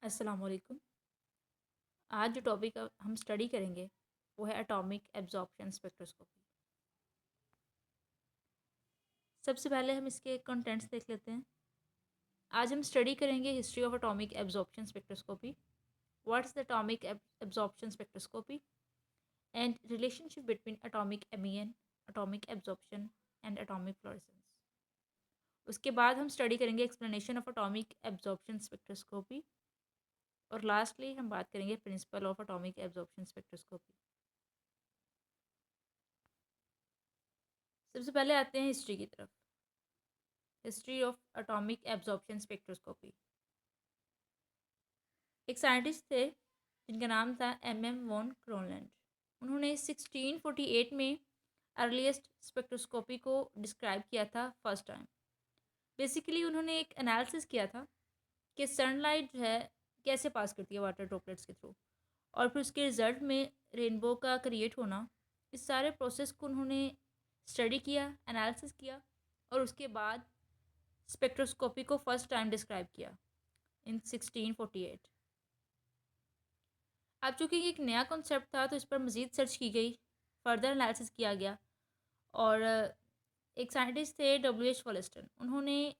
अस्सलाम वालेकुम। आज जो टॉपिक हम स्टडी करेंगे वो है एटॉमिक एब्जॉर्प्शन स्पेक्ट्रोस्कोपी। सबसे पहले हम इसके कंटेंट्स देख लेते हैं। आज हम स्टडी करेंगे history of atomic absorption spectroscopy, what's the atomic absorption spectroscopy and relationship between atomic emission, atomic absorption and atomic fluorescence. उसके बाद हम स्टडी करेंगे explanation of atomic absorption spectroscopy और लास्टली हम बात करेंगे principle of atomic absorption spectroscopy. सबसे पहले आते हैं हिस्ट्री की तरफ। History of atomic absorption spectroscopy. एक साइंटिस्ट थे जिनका नाम था एम वॉन क्रोनलैंड। उन्होंने 1648 में अर्लीस्ट स्पेक्ट्रोस्कोपी को डिस्क्राइब किया था फर्स्ट टाइम। बेसिकली उन्होंने एक एनालिसिस किया था कि सनलाइट जो है कैसे पास करती है वाटर ड्रॉपलेट्स के थ्रू, और फिर उसके रिजल्ट में रेनबो का क्रिएट होना। इस सारे प्रोसेस को उन्होंने स्टडी किया, एनालिसिस किया और उसके बाद स्पेक्ट्रोस्कोपी को फर्स्ट टाइम डिस्क्राइब किया इन 1648। अब चूँकि ये एक नया कॉन्सेप्ट था तो इस पर मज़ीद सर्च की गई, फर्दर एनालिसिस किया गया और एक साइंटिस्ट थे W.H. वॉलेस्टन। उन्होंने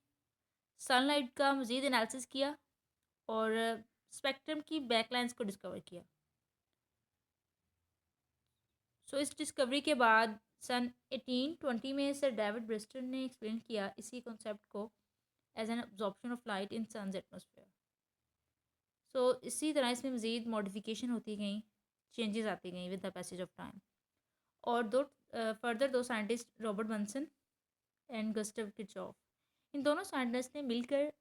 सनलाइट का मज़ीद एनालिसिस किया और स्पेक्ट्रम की बैकलाइंस को डिस्कवर किया। इस डिस्कवरी के बाद सन 1820 में सर डेविड ब्रिस्टल ने एक्सप्लेन किया इसी कॉन्सेप्ट को as an absorption of light in sun's atmosphere. इसी तरह इसमें मज़ीद मॉडिफिकेशन होती गई, चेंजेस आती गई with the passage of time. और फर्दर दो scientist Robert Bunsen and Gustav Kirchhoff, इन दोनों साइंटिस्ट ने मिलकर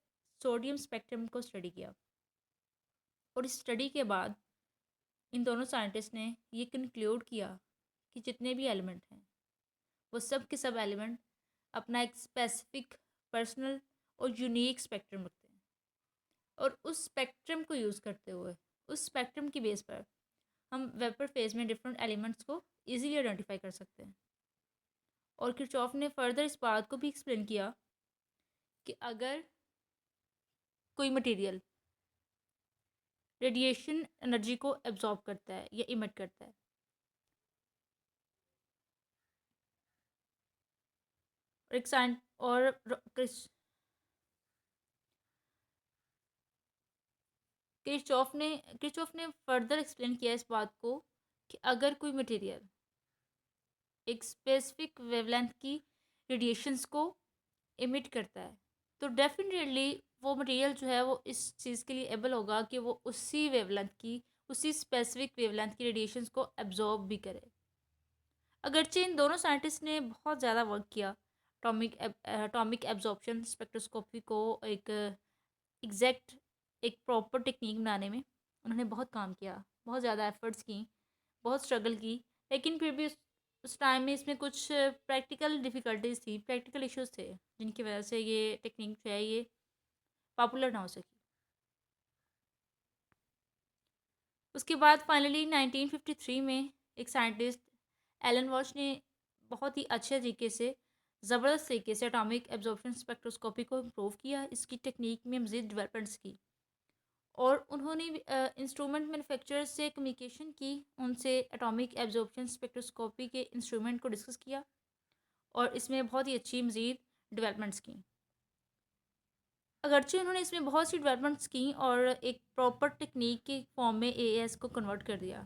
सोडियम स्पेक्ट्रम को स्टडी किया और इस स्टडी के बाद इन दोनों साइंटिस्ट ने ये कंक्लूड किया कि जितने भी एलिमेंट हैं वो सब के सब एलिमेंट अपना एक स्पेसिफिक, पर्सनल और यूनिक स्पेक्ट्रम रखते हैं और उस स्पेक्ट्रम को यूज़ करते हुए, उस स्पेक्ट्रम की बेस पर हम वेपर फेज में डिफरेंट एलिमेंट्स को इजीली आइडेंटिफाई कर सकते हैं। और किरचॉफ ने फर्दर इस बात को भी एक्सप्लेन किया कि अगर कोई मटेरियल रेडिएशन एनर्जी को एब्जॉर्ब करता है या इमिट करता है, और एक साइंट और किरचॉफ ने फर्दर एक्सप्लेन किया इस बात को कि अगर कोई मटेरियल एक स्पेसिफिक वेवलेंथ की रेडिएशंस को इमिट करता है तो डेफिनेटली वो मटेरियल जो है वो इस चीज़ के लिए एबल होगा कि वो उसी वेवलेंथ की, उसी स्पेसिफिक वेवलेंथ की रेडिएशंस को एब्जॉर्ब भी करे। अगरचे इन दोनों साइंटिस्ट ने बहुत ज़्यादा वर्क किया एटॉमिक एब्जॉर्प्शन स्पेक्ट्रोस्कोपी को एक एग्जैक्ट, एक प्रॉपर टेक्निक बनाने में उन्होंने बहुत काम किया, बहुत ज़्यादा एफर्ट्स की, बहुत स्ट्रगल की, लेकिन फिर भी उस टाइम में इसमें कुछ प्रैक्टिकल डिफ़िकल्टीज़ थी, प्रैक्टिकल इश्यूज़ थे जिनकी वजह से ये टेक्निक जो है ये पॉपुलर ना हो सकी। उसके बाद फाइनली 1953 में एक साइंटिस्ट एलन वॉच ने बहुत ही अच्छे तरीके से, ज़बरदस्त तरीके से एटॉमिक एब्जॉर्प्शन स्पेक्ट्रोस्कोपी को इम्प्रूव किया, इसकी टेक्निक में मज़ीद डेवलपमेंट्स की और उन्होंने इंस्ट्रूमेंट मैन्युफैक्चरर्स से कम्युनिकेशन की, उनसे एटॉमिक एब्जॉर्प्शन स्पेक्ट्रोस्कोपी के इंस्ट्रूमेंट को डिस्कस किया और इसमें बहुत ही अच्छी मज़ीद डेवलपमेंट्स की। अगरचे उन्होंने इसमें बहुत सी डेवलपमेंट्स की और एक प्रॉपर टेक्निक के फॉर्म में एएस को कन्वर्ट कर दिया,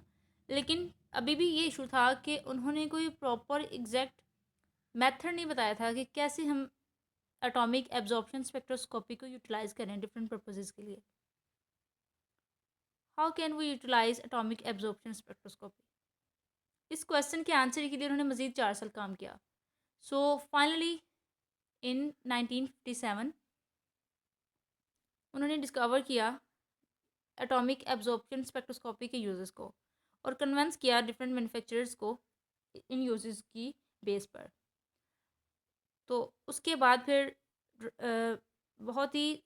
लेकिन अभी भी ये इशू था कि उन्होंने कोई प्रॉपर एग्जैक्ट मेथड नहीं बताया था कि कैसे हम एटॉमिक एब्जॉर्प्शन स्पेक्ट्रोस्कोपी को यूटिलाइज़ करें डिफरेंट पर्पसेस के लिए। How can we utilize atomic absorption spectroscopy? इस क्वेश्चन के आंसर के लिए उन्होंने मज़ीद 4 साल काम किया। फाइनली इन 1957 उन्होंने डिस्कवर किया एटॉमिक एब्जॉर्प्शन स्पेक्ट्रोस्कोपी के यूजेस को और कन्विंस किया डिफरेंट मैन्युफैक्चरर्स को इन यूजेस की बेस पर। तो उसके बाद फिर बहुत ही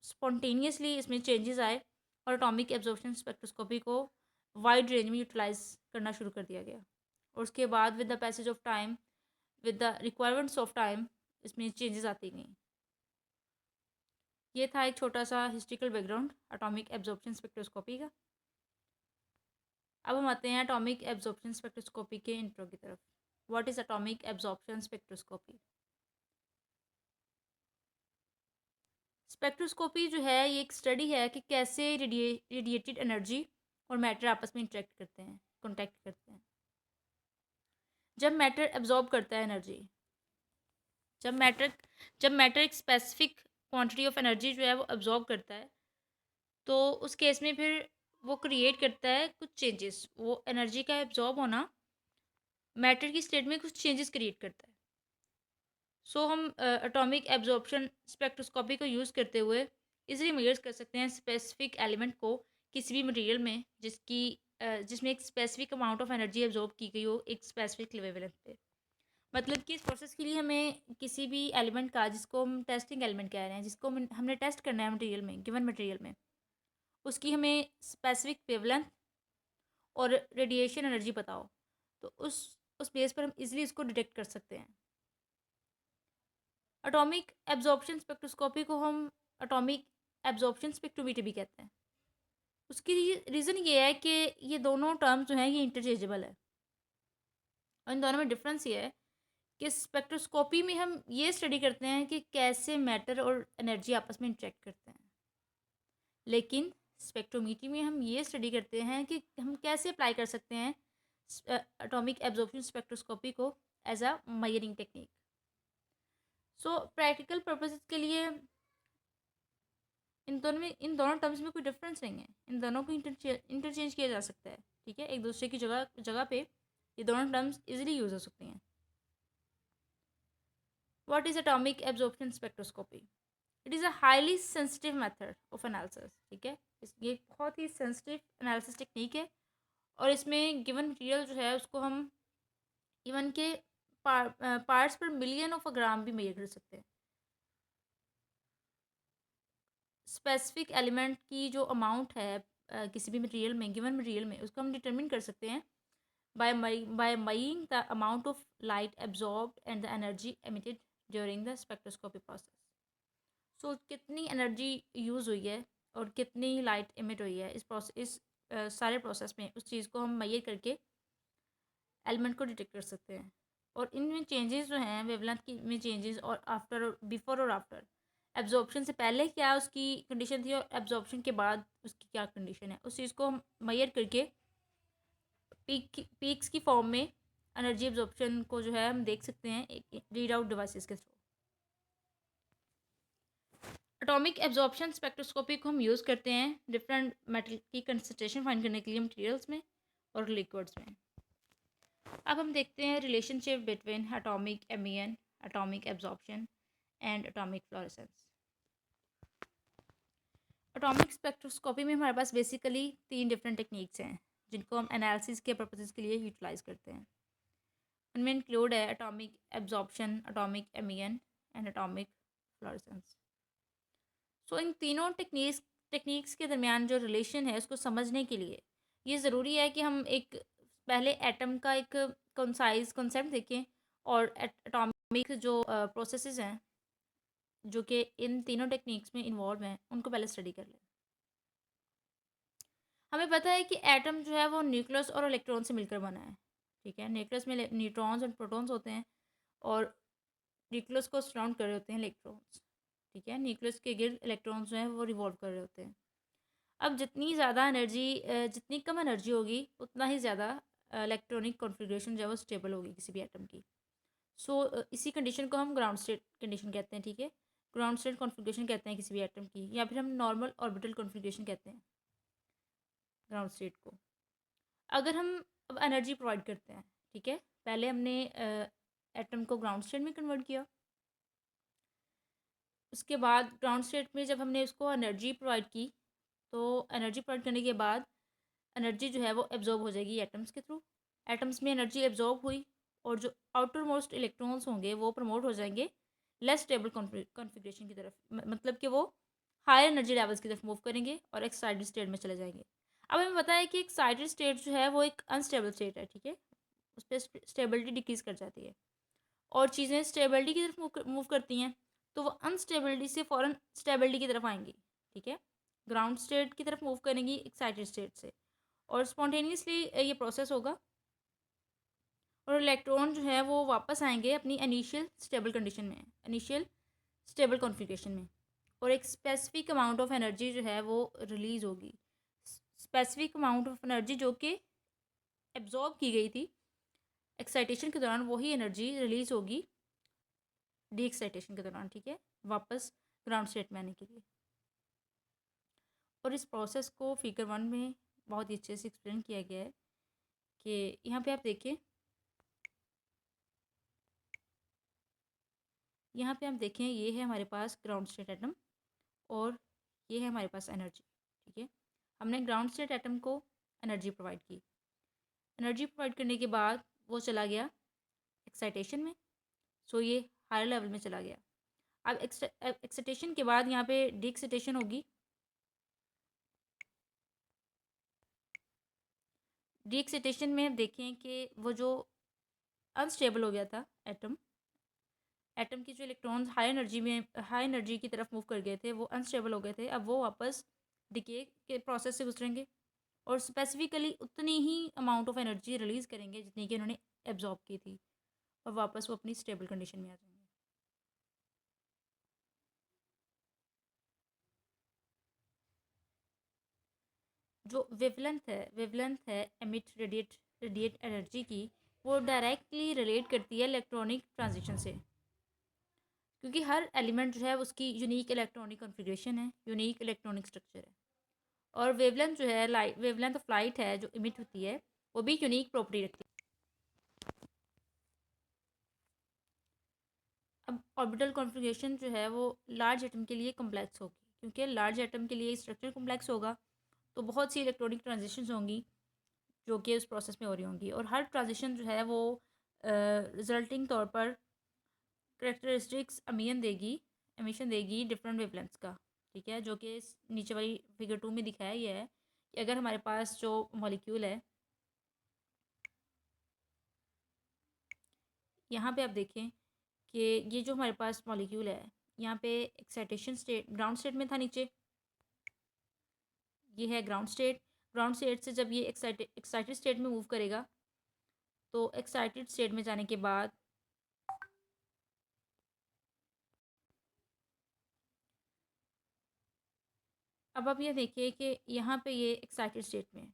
स्पॉन्टेनियसली इसमें चेंजेस आए और एटॉमिक एब्जॉर्प्शन स्पेक्ट्रोस्कोपी को वाइड रेंज में यूटिलाइज करना शुरू कर दिया गया और उसके बाद with the passage of time, with the requirements of time, इसमें चेंजेस आती गई। ये था एक छोटा सा historical background atomic absorption spectroscopy का। अब हम आते हैं एटॉमिक एब्जॉर्प्शन स्पेक्ट्रोस्कोपी के इंट्रो की तरफ। What is atomic absorption spectroscopy? Spectroscopy जो है ये एक स्टडी है कि कैसे रेडिएटेड एनर्जी और मैटर आपस में इंटरेक्ट करते हैं, कॉन्टैक्ट करते हैं। जब मैटर एब्जॉर्ब करता है एनर्जी, जब मैटर जब मैटर एक स्पेसिफिक क्वांटिटी ऑफ एनर्जी जो है वो एब्जॉर्ब करता है, तो उस केस में फिर वो क्रिएट करता है कुछ चेंजेस। वो एनर्जी का एब्जॉर्ब होना मैटर की स्टेट में कुछ चेंजेस क्रिएट करता है। सो हम एटॉमिक एब्जॉर्प्शन स्पेक्ट्रोस्कोपी को यूज़ करते हुए इजीली मेजर कर सकते हैं स्पेसिफिक एलिमेंट को किसी भी मटेरियल में जिसमें एक specific amount of energy absorb की गई हो एक स्पेसिफिक वेवलेंथ पे। मतलब कि इस प्रोसेस के लिए हमें किसी भी एलिमेंट का, जिसको हम टेस्टिंग एलिमेंट कह रहे हैं, जिसको हमने टेस्ट करना है मटेरियल में, गिवन मटेरियल में, उसकी हमें स्पेसिफिक वेवलेंथ और रेडिएशन एनर्जी पता हो, तो उस बेस पर हम इजीली इसको डिटेक्ट कर सकते हैं। एटॉमिक एब्जॉर्प्शन स्पेक्ट्रोस्कोपी को हम एटॉमिक एब्जॉर्प्शन स्पेक्ट्रोमीटर भी कहते हैं। उसकी रीज़न ये है कि ये दोनों टर्म्स जो हैं ये इंटरचेंजेबल है, और इन दोनों में डिफरेंस ये है कि स्पेक्ट्रोस्कोपी में हम ये स्टडी करते हैं कि कैसे मैटर और एनर्जी आपस में इंटरेक्ट करते हैं, लेकिन स्पेक्ट्रोमीटर में हम ये स्टडी करते हैं कि हम कैसे अप्लाई कर सकते हैं एटॉमिक एब्जॉर्प्शन स्पेक्ट्रोस्कोपी को as a measuring technique. So practical purposes के लिए इन दोनों टर्म्स में कोई डिफरेंस नहीं है, इन दोनों को इंटरचेंज किया जा सकता है। ठीक है, एक दूसरे की जगह जगह पे ये दोनों टर्म्स इजीली यूज हो सकती हैं। What is atomic absorption spectroscopy? It is a highly sensitive method of analysis. ठीक है, ये बहुत ही सेंसिटिव एनालिसिस टेक्निक है, और इसमें गिवन मटेरियल जो है उसको हम इवन के पार्ट्स पर मिलियन ऑफ अ ग्राम भी मेजर कर सकते हैं। स्पेसिफिक एलिमेंट की जो अमाउंट है किसी भी मटेरियल में, गिवन मटेरियल में, उसको हम डिटरमिन कर सकते हैं by weighing the amount of light absorbed and the energy emitted during the spectroscopy process. सो कितनी एनर्जी यूज़ हुई है और कितनी लाइट इमिट हुई है इस सारे प्रोसेस में, उस चीज़ को हम मेजर करके एलिमेंट को डिटेक्ट कर सकते हैं। और इनमें चेंजेस जो हैं वेवलेंथ की में चेंजेस, और आफ्टर और बिफोर और आफ्टर, एब्जॉर्प्शन से पहले क्या उसकी कंडीशन थी और एब्जॉर्प्शन के बाद उसकी क्या कंडीशन है, उस चीज़ को हम मेजर करके पीक्स की फॉर्म में एनर्जी एब्जॉर्प्शन को जो है हम देख सकते हैं एक रीड आउट डिवाइसेस के थ्रू। एटॉमिक एब्जॉर्प्शन स्पेक्ट्रोस्कोपी को हम यूज़ करते हैं डिफरेंट मेटल की कंसंट्रेशन फाइंड करने के लिए मटेरियल्स में और लिक्विड्स में। अब हम देखते हैं relationship between atomic emission, atomic absorption and atomic fluorescence. Atomic spectroscopy में हमारे पास बेसिकली 3 डिफरेंट टेक्निक्स हैं जिनको हम एनालिसिस के पर्पसेस के लिए यूटिलाइज करते हैं। उनमें इंक्लूड है atomic absorption, atomic emission and atomic fluorescence. So इन तीनों टेक्निक्स के दरमियान जो रिलेशन है उसको समझने के लिए ये ज़रूरी है कि हम एक पहले एटम का एक कंसाइज कॉन्सेप्ट देखें, और एटॉमिक जो प्रोसेसेस हैं जो कि इन तीनों टेक्निक्स में इन्वॉल्व हैं उनको पहले स्टडी कर लें। हमें पता है कि एटम जो है वो न्यूक्लियस और इलेक्ट्रॉन से मिलकर बना है। ठीक है, न्यूक्लियस में न्यूट्रॉन्स और प्रोटॉन्स होते हैं, और न्यूक्लियस को सराउंड कर रहे होते हैं इलेक्ट्रॉन्स। ठीक है, न्यूक्लियस के गिर्द इलेक्ट्रॉन्स जो हैं वो रिवॉल्व कर रहे होते हैं। अब जितनी कम एनर्जी होगी उतना ही ज़्यादा इलेक्ट्रॉनिक कॉन्फ़िगरेशन जो है वो स्टेबल होगी किसी भी एटम की। सो इसी कंडीशन को हम ग्राउंड स्टेट कंडीशन कहते हैं। ठीक है, ग्राउंड स्टेट कॉन्फ़िगरेशन कहते हैं किसी भी एटम की, या फिर हम नॉर्मल ऑर्बिटल कॉन्फ़िगरेशन कहते हैं ग्राउंड स्टेट को। अगर हम अब एनर्जी प्रोवाइड करते हैं, ठीक है, पहले हमने एटम को ग्राउंड स्टेट में कन्वर्ट किया, उसके बाद ग्राउंड स्टेट में जब हमने उसको एनर्जी प्रोवाइड की, तो एनर्जी प्रोवाइड करने के बाद एनर्जी जो है वो एब्जॉर्ब हो जाएगी एटम्स के थ्रू। एटम्स में एनर्जी एब्जॉर्ब हुई, और जो आउटर मोस्ट इलेक्ट्रॉन्स होंगे वो प्रमोट हो जाएंगे लेस स्टेबल कॉन्फ़िगरेशन की तरफ, मतलब कि वो हायर एनर्जी लेवल्स की तरफ मूव करेंगे और एक्साइटेड स्टेट में चले जाएंगे। अब हमें पता है कि एक्साइटेड स्टेट जो है वो एक अनस्टेबल स्टेट है। ठीक है, उस पर स्टेबिलिटी डिक्रीज़ कर जाती है, और चीज़ें स्टेबिलिटी की तरफ मूव करती हैं, तो वो अनस्टेबिलिटी से फ़ौरन स्टेबिलिटी की तरफ आएंगी, ठीक है, ग्राउंड स्टेट की तरफ मूव करेंगी एक्साइटेड स्टेट से, और स्पॉन्टेनियसली ये प्रोसेस होगा और इलेक्ट्रॉन जो है वो वापस आएंगे अपनी इनिशियल स्टेबल कंडीशन में, इनिशियल स्टेबल कॉन्फ़िगरेशन में, और एक स्पेसिफिक अमाउंट ऑफ एनर्जी जो है वो रिलीज़ होगी, स्पेसिफिक अमाउंट ऑफ एनर्जी जो कि एब्जॉर्ब की गई थी एक्साइटेशन के दौरान, वही एनर्जी रिलीज़ होगी डी एक्साइटेशन के दौरान, ठीक है, वापस ग्राउंड स्टेट में आने के लिए। और इस प्रोसेस को फिगर 1 में बहुत ही अच्छे से एक्सप्लेन किया गया है कि यहाँ पे आप देखिए, यहाँ पे आप देखें, ये है हमारे पास ग्राउंड स्टेट एटम और ये है हमारे पास एनर्जी, ठीक है। हमने ग्राउंड स्टेट एटम को एनर्जी प्रोवाइड की, एनर्जी प्रोवाइड करने के बाद वो चला गया एक्साइटेशन में, सो ये हायर लेवल में चला गया। अब एक्साइटेशन के बाद यहाँ पे डी एक्साइटेशन होगी, डी एक्साइटेशन में देखें कि वो जो अनस्टेबल हो गया था एटम, एटम की जो इलेक्ट्रॉन्स हाई एनर्जी की तरफ मूव कर गए थे, वो अनस्टेबल हो गए थे, अब वो वापस डिके के प्रोसेस से गुजरेंगे और स्पेसिफिकली उतनी ही अमाउंट ऑफ एनर्जी रिलीज़ करेंगे जितनी कि उन्होंने एब्जॉर्ब की थी, और वापस वो अपनी स्टेबल कंडीशन में आ जाएंगे। जो वेवलेंथ है एमिट रेडिएट एनर्जी की, वो डायरेक्टली रिलेट करती है इलेक्ट्रॉनिक ट्रांजिशन से, क्योंकि हर एलिमेंट जो है उसकी यूनिक इलेक्ट्रॉनिक कॉन्फ़िगरेशन है, यूनिक इलेक्ट्रॉनिक स्ट्रक्चर है, और वेवलेंथ जो है वेवलेंथ ऑफ लाइट है जो इमिट होती है, वो भी यूनिक प्रॉपर्टी रखती है। अब ऑर्बिटल कॉन्फ़िगरेशन जो है वो लार्ज एटम के लिए कम्प्लेक्स होगी, क्योंकि लार्ज एटम के लिए स्ट्रक्चर कम्प्लेक्स होगा, तो बहुत सी इलेक्ट्रॉनिक ट्रांजिशंस होंगी जो कि उस प्रोसेस में हो रही होंगी, और हर ट्रांजिशन जो है वो रिजल्टिंग तौर पर करेक्टरिस्टिक्स एमिशन देगी डिफरेंट वेवलेंथ्स का, ठीक है, जो कि नीचे वाली फिगर 2 में दिखाया गया है कि अगर हमारे पास जो मॉलिक्यूल है, यहाँ पे आप देखें कि ये जो हमारे पास मॉलिक्यूल है, यहाँ पे एक्साइटेशन स्टेट ग्राउंड स्टेट में था नीचे, ये है ग्राउंड स्टेट, ग्राउंड स्टेट से जब ये एक्साइटेड स्टेट में मूव करेगा, तो एक्साइटेड स्टेट में जाने के बाद अब आप ये देखिए कि यहाँ पे ये एक्साइटेड स्टेट में है,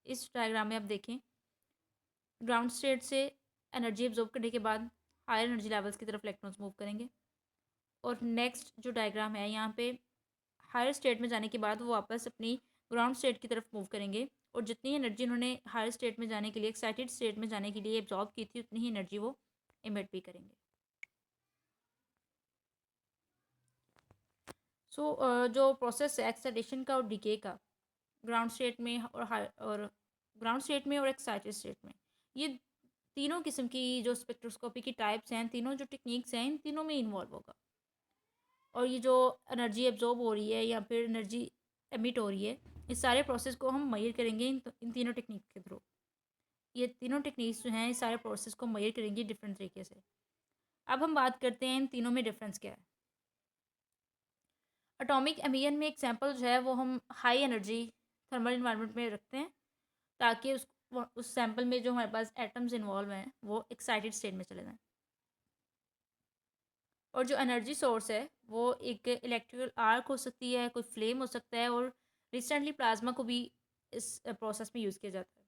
इस डायग्राम में आप देखें, ग्राउंड स्टेट से एनर्जी एब्जॉर्ब करने के बाद हायर एनर्जी लेवल्स की तरफ इलेक्ट्रॉन्स मूव करेंगे, और नेक्स्ट जो डायग्राम है यहाँ पे हायर स्टेट में जाने के बाद वो वापस अपनी ग्राउंड स्टेट की तरफ मूव करेंगे, और जितनी एनर्जी उन्होंने हायर स्टेट में जाने के लिए एक्साइटेड स्टेट में जाने के लिए एब्जॉर्ब की थी, उतनी ही एनर्जी वो इमिट भी करेंगे। जो प्रोसेस है एक्साइटेशन का और डिके का ग्राउंड स्टेट में और ग्राउंड स्टेट में और एक्साइटेड स्टेट में, ये तीनों किस्म की जो स्पेक्ट्रोस्कोपी की टाइप्स हैं, तीनों जो टेक्निक्स हैं, इन तीनों में इन्वॉल्व होगा, और ये जो एनर्जी एब्जॉर्ब हो रही है या फिर एनर्जी एमिट हो रही है, इस सारे प्रोसेस को हम मेजर करेंगे इन तीनों टेक्निक के थ्रू। ये तीनों टेक्निक्स जो हैं इस सारे प्रोसेस को मेजर करेंगी डिफरेंट तरीके से। अब हम बात करते हैं इन तीनों में डिफरेंस क्या है। एटॉमिक एमिशन में एग्जांपल जो है वो हम हाई एनर्जी थर्मल इन्वायरमेंट में रखते हैं, ताकि उस सैम्पल में जो हमारे पास एटम्स इन्वॉल्व हैं वो एक्साइटेड स्टेट में चले जाएं, और जो एनर्जी सोर्स है वो एक इलेक्ट्रिकल आर्क हो सकती है, कोई फ्लेम हो सकता है, और रिसेंटली प्लाज्मा को भी इस प्रोसेस में यूज़ किया जाता है।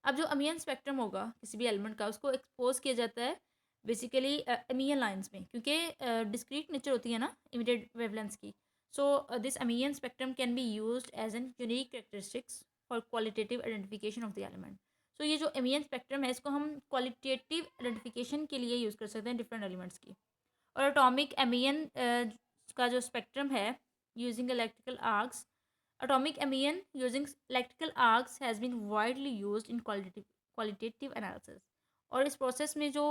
अब जो अमीन स्पेक्ट्रम होगा किसी भी एलिमेंट का, उसको एक्सपोज किया जाता है बेसिकली अमीन लाइंस में, क्योंकि डिस्क्रीट नेचर होती है ना इमीडिएट वेवलेंथ्स की, सो दिस अमीन spectrum can be used as an unique characteristics for qualitative identification of the element. So ये जो अमीन स्पेक्ट्रम है, इसको हम क्वालिटेटिव आइडेंटिफिकेशन के लिए यूज़ कर सकते हैं डिफरेंट एलिमेंट्स की। और एटॉमिक एमियन का जो स्पेक्ट्रम है using electrical arcs, atomic emission using electrical arcs has been widely used in qualitative analysis। और इस प्रोसेस में जो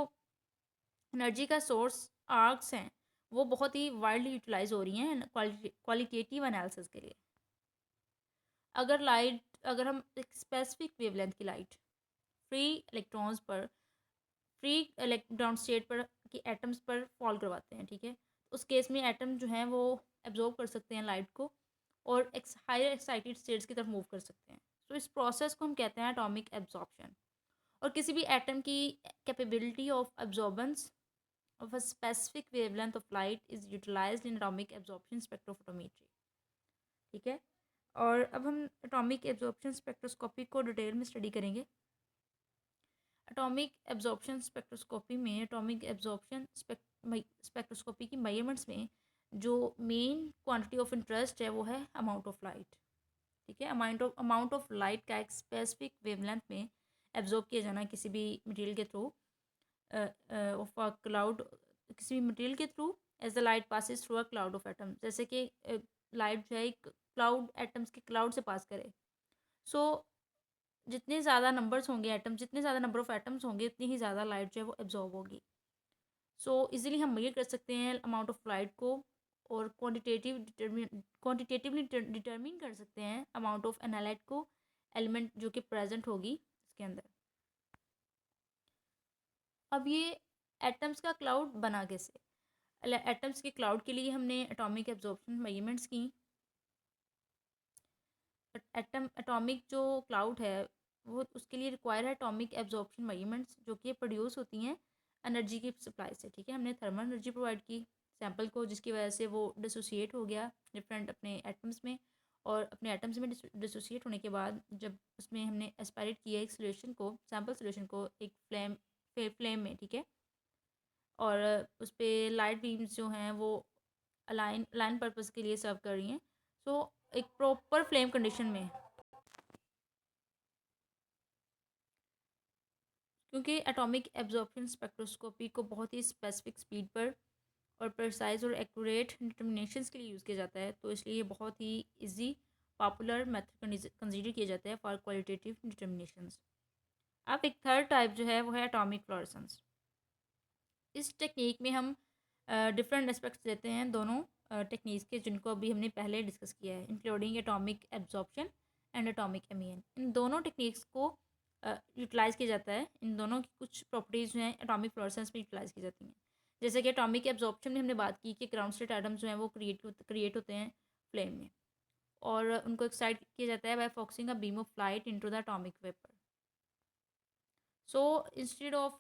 एनर्जी का सोर्स आर्क्स हैं वो बहुत ही वाइडली यूटिलाइज हो रही हैं क्वालिटेटिव एनालिसिस के लिए। अगर हम एक स्पेसिफिक वेवलेंथ की लाइट फ्री इलेक्ट्रॉन्स पर फ्री इलेक्ट्रॉन स्टेट पर कि एटम्स पर फॉल करवाते हैं, ठीक है, तो उस केस में एटम जो हैं वो एब्जॉर्ब कर सकते हैं लाइट को और हायर एक्साइटेड स्टेट्स की तरफ मूव कर सकते हैं। तो इस प्रोसेस को हम कहते हैं एटॉमिक एब्जॉर्प्शन। और किसी भी एटम की capability of absorbance of a specific wavelength of light is utilized in atomic absorption spectrophotometry, ठीक है। और अब हम एटॉमिक एब्जॉर्प्शन स्पेक्ट्रोस्कोपी को डिटेल में स्टडी करेंगे। एटॉमिक एब्जॉर्प्शन स्पेक्ट्रोस्कोपी में एटॉमिक एब्जॉर्प्शन स्पेक्ट्रोस्कोपी की मेजरमेंट्स में जो मेन क्वांटिटी ऑफ इंटरेस्ट है वो है अमाउंट ऑफ लाइट, ठीक है। अमाउंट ऑफ लाइट का एक स्पेसिफिक वेवलेंथ में एब्जॉर्ब किया जाना किसी भी मटेरियल के थ्रू ऑफ अ क्लाउड, किसी भी मटेरियल के through as the light passes through a cloud of atom, जैसे कि लाइट जो है एक क्लाउड एटम्स के क्लाउड से पास करे। सो जितने ज़्यादा नंबर्स होंगे एटम, जितने ज़्यादा नंबर ऑफ एटम्स होंगे उतनी ही ज़्यादा लाइट जो है वो एब्जॉर्ब होगी। सो इजीली हम मेजर कर सकते हैं अमाउंट ऑफ लाइट को और क्वान्टिटेटिवली डिटर्मिन कर सकते हैं अमाउंट ऑफ एनालाइट को, एलिमेंट जो कि प्रेजेंट होगी इसके अंदर। अब ये एटम्स का क्लाउड बना कैसे? एटम्स के क्लाउड के लिए हमने एटॉमिक एब्जॉर्प्शन मेजरमेंट्स की। एटॉमिक जो क्लाउड है वो उसके लिए रिक्वायर है एटॉमिक एब्जॉर्प्शन मेजरमेंट्स जो कि प्रोड्यूस होती हैं एनर्जी की सप्लाई से, ठीक है। हमने थर्मल एनर्जी प्रोवाइड की सैंपल को, जिसकी वजह से वो डिसोसिएट हो गया डिफरेंट अपने एटम्स में, और अपने एटम्स में डिसोसिएट होने के बाद जब उसमें हमने एस्पायरेट किया एक सोल्यूशन को, सैंपल सोल्यूशन को एक फ्लेम में, ठीक है, और उस पर लाइट बीम्स जो हैं वो अलाइन पर्पस के लिए सर्व कर रही हैं। सो एक प्रॉपर फ्लेम कंडीशन में, क्योंकि एटॉमिक एब्जॉर्प्शन स्पेक्ट्रोस्कोपी को बहुत ही स्पेसिफिक स्पीड पर और प्रिसाइज और एक्यूरेट डिटर्मिनेशंस के लिए यूज़ किया जाता है, तो इसलिए ये बहुत ही इजी पॉपुलर मेथड कंसीडर किया जाता है फॉर क्वालिटेटिव डिटर्मिनेशंस। अब एक थर्ड टाइप जो है वो है एटॉमिक फ्लोरेसेंस। इस टेक्निक में हम डिफरेंट एस्पेक्ट्स लेते हैं दोनों टेक्निक्स के, जिनको अभी हमने पहले डिस्कस किया है, including atomic absorption and atomic emission. इन दोनों टेक्निक्स को यूटिलाइज़ किया जाता है। इन दोनों की कुछ प्रॉपर्टीज़ जो हैं एटॉमिक फ्लोरेसेंस में यूटिलाइज़ की जाती हैं। जैसे कि एटॉमिक एब्जॉर्प्शन में हमने बात की कि ग्राउंड स्टेट एटम्स जो हैं वो क्रिएट होते हैं फ्लेम में, और उनको एक्साइट किया जाता है by focusing a beam of light into the atomic vapour. So instead of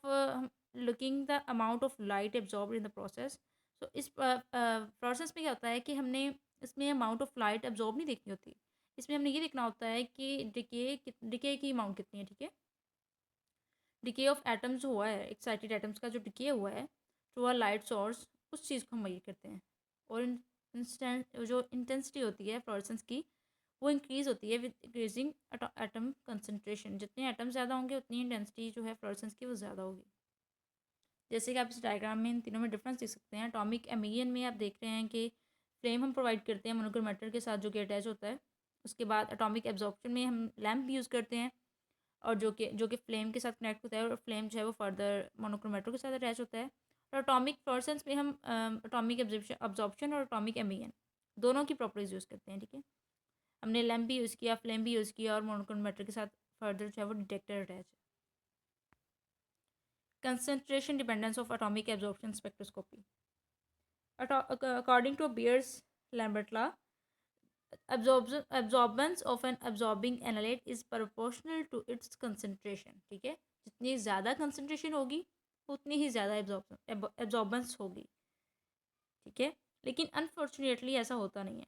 looking the amount of light absorb in the process, so इस प्रोसेस में क्या होता है कि हमने इसमें अमाउंट ऑफ लाइट एब्जॉर्ब नहीं देखनी होती, इसमें हमने ये देखना होता है कि डिके की अमाउंट कितनी है, ठीक है। डिके ऑफ एटम्स जो हुआ है, एक्साइटेड एटम्स का जो डिके हुआ है थ्रू अ लाइट सोर्स, उस चीज़ को हम मेजर करते हैं। और इंस्टेंट जो इंटेंसिटी होती है फ्लोरेसेंस की वो इंक्रीज़ होती है विद इंक्रीजिंग एटम कंसनट्रेशन। जितने एटम ज़्यादा होंगे उतनी इंटेंसिटी जो है फ्लोरेसेंस की वो ज़्यादा होगी। जैसे कि आप इस डायग्राम में इन तीनों में डिफरेंस देख सकते हैं। एटॉमिक एमिशन में आप देख रहे हैं कि फ्लेम हम प्रोवाइड करते हैं मोनोक्रोमेटर के साथ जो कि अटैच होता है। उसके बाद एटॉमिक एब्जॉर्प्शन में हम लैम्प भी यूज़ करते हैं, और जो कि फ्लेम के साथ कनेक्ट होता है, और फ्लेम जो है वो फर्दर मोनोक्रोमेटर के साथ अटैच होता है। और एटॉमिक फ्लोरेसेंस में हम एटॉमिक एब्जॉर्प्शन और एटॉमिक एमिशन दोनों की प्रॉपर्टीज़ यूज़ करते हैं, ठीक है। हमने लैम्प भी यूज़ किया, फ्लेम भी यूज़ किया, और मोनोक्रोमेटर के साथ फर्दर जो है वो डिटेक्टर अटैच है। Concentration dependence of atomic absorption spectroscopy. According to Beer's Lambert law, absorbance of an absorbing analyte is proportional to its concentration, ठीक है। जितनी ज़्यादा कंसनट्रेशन होगी उतनी ही ज़्यादा एब्जॉर्बेंस होगी, ठीक है। लेकिन अनफॉर्चुनेटली ऐसा होता नहीं है।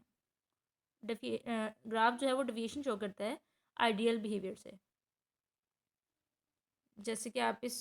ग्राफ जो है वो डेविएशन शो करता है आइडियल बिहेवियर से। जैसे कि आप इस